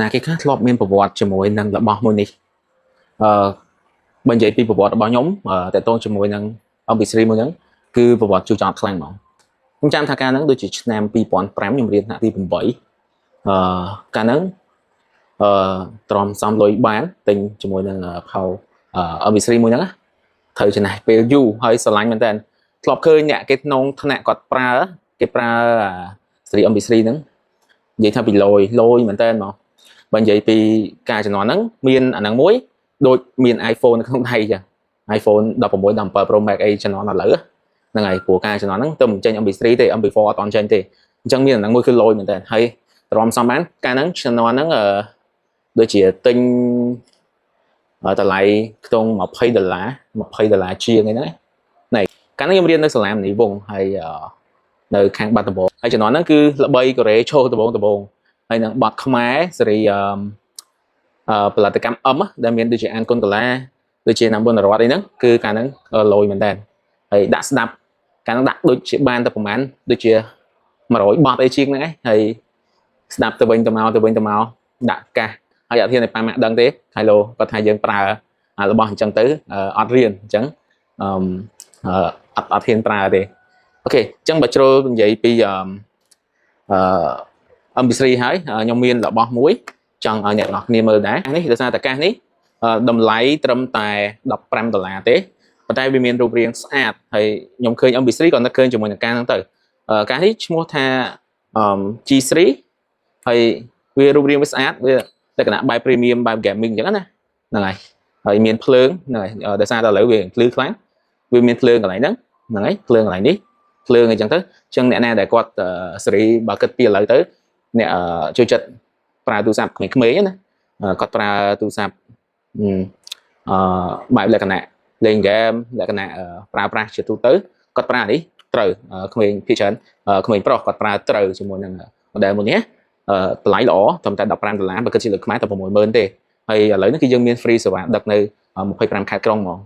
ណាគេខ្លះធ្លាប់មានប្រវត្តិជាមួយនឹងរបស់មួយនេះបើនិយាយពីប្រវត្តិរបស់ខ្ញុំតើតើជាមួយនឹងអំពីស្រីមួយហ្នឹងគឺប្រវត្តិជូរចត់ខ្លាំងហ្មងខ្ញុំចាំថាកាលហ្នឹងដូចជាឆ្នាំ2005ខ្ញុំរៀនថ្នាក់ទី8កាលហ្នឹងទ្រាំសំលុយបានទិញជាមួយនឹងផៅអំពីស្រីមួយហ្នឹងត្រូវចំណាយពេលយូរហើយស្រឡាញ់មែនតើធ្លាប់ឃើញអ្នកគេក្នុងថ្នាក់គាត់ប្រើស្រីអំពីស្រីហ្នឹងនិយាយថាពីលយមែនតើហ្មងបើនិយាយពីការជំនាន់ហ្នឹងមានអាហ្នឹងមួយដូចមាន iPhone នៅក្នុងដៃចឹង iPhone 16 17 Pro Max អីជំនាន់ឥឡូវហ្នឹងហើយព្រោះការជំនាន់ហ្នឹងទៅមិនចេញ MP3 ទេ MP4 អត់តន់ចេញទេអញ្ចឹងមានអាហ្នឹងមួយគឺលយមែនតើហើយទ្រាំសំបានកាលហ្នឹងជំនាន់ហ្នឹងដូចជាទិញតម្លៃខ្ទង់$20ជាងអីហ្នឹងណែកាលហ្នឹងខ្ញុំរៀននៅសាលាមនីវងហើយនៅខាងបាត់ដំបងហើយជំនាន់ហ្នឹងគឺល្បីកូរ៉េឈោដំបងហើយនឹងបាត់ខ្មែរសេរីផលិតកម្មដែលមានដូចជាអានគុណកាឡាដូចជាណាំបុនរតអីហ្នឹងគឺកាលហ្នឹងលយមែនតើហើយដាក់ស្ដាប់កាលហ្នឹងដាក់ដូចជាបានតែប្រហែលដូចជា100បទអីជាងហ្នឹងឯងហើយស្ដាប់ទៅវិញទៅមកដាក់កាសហើយអត់ហ៊ានឲ្យប៉ាម៉ាក់ដឹងទេហើយលោកគាត់ថាយើងប្រើរបស់អញ្ចឹងទៅអត់រៀនអញ្ចឹងអត់ហ៊ានប្រើទេអូខេអញ្ចឹងបើជ្រុលនិយាយពីMP3 ហើយខ្ញុំមានរបស់មួយចង់ឲ្យអ្នកនរគ្នាមើលដែរនេះដោយសារតែកាសនេះតម្លៃត្រឹមតែ$15ទេប៉ុន្តែវាមានរូបរាងស្អាតហើយខ្ញុំឃើញ MP3 ក៏នឹកឃើញជាមួយនឹងកាសហ្នឹងទៅកាសនេះឈ្មោះថា G3 ហើយវារូបរាងវាស្អាតវាលក្ខណៈបែប premium បែប gaming អញ្ចឹងណាហ្នឹងហើយមានភ្លើងហ្នឹងហើយដោយសារតែឥឡូវវាភ្លឺខ្លាំងវាមានភ្លើងកន្លែងហ្នឹងហើយភ្លើងកន្លែងនេះភ្លើងអីចឹងទៅអញ្ចឹងអ្នកណាដែលគាត់សេរីបើគិតពីឥឡូវទៅអ្នកចូលចិត្តប្រើទូរស័ព្ទក្មេងៗណាគាត់ប្រើទូរស័ព្ទបែបលក្ខណៈលេងហ្គេមលក្ខណៈប្រើប្រាស់ជាទូទៅគាត់ប្រើនេះត្រូវក្មេងភាគច្រើនក្មេងប្រុសគាត់ប្រើត្រូវជាមួយនឹង model មួយនេះតម្លៃល្អត្រឹមតែ$15បើគិតជាលើខ្មែរតែ$60000ទេហើយឥឡូវនេះគឺយើងមាន free សេវាដឹកនៅ25ខេត្តក្រុងហ្មង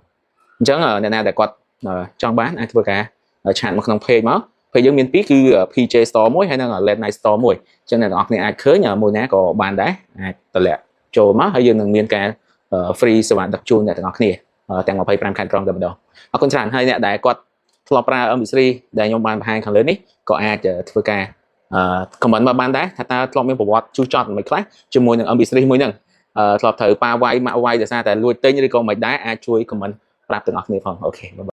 អញ្ចឹងអ្នកណាដែលគាត់ចង់បានអាចធ្វើការឆាតមកក្នុង page មកពេលយើងមានពីរគឺ PJ Store មួយហើយនិង Late Night Store មួយអញ្ចឹងអ្នកទាំងអស់គ្នាអាចឃើញមួយណាក៏បានដែរអាចតម្លាក់ចូលមកហើយយើងនឹងមានការ free សេវាដឹកជូនអ្នកទាំងអស់គ្នាទាំង25ខេត្តក្រុងតែម្ដងអរគុណច្រើនហើយអ្នកដែលគាត់ធ្លាប់ប្រើ MP3 ដែលខ្ញុំបានបង្ហាញខាងលើនេះក៏អាចធ្វើការcomment មកបានដែរថាតើធ្លាប់មានប្រវត្តិជួសជុលមិនខ្លះជាមួយនឹង MP3 មួយហ្នឹងធ្លាប់ត្រូវប៉ាវាយម៉ាក់វាយដោយសារតែលួចទិញឬក៏មិនដែរអាចជួយ comment ប្រាប់ទាំងអស់គ្នាផងអូខេ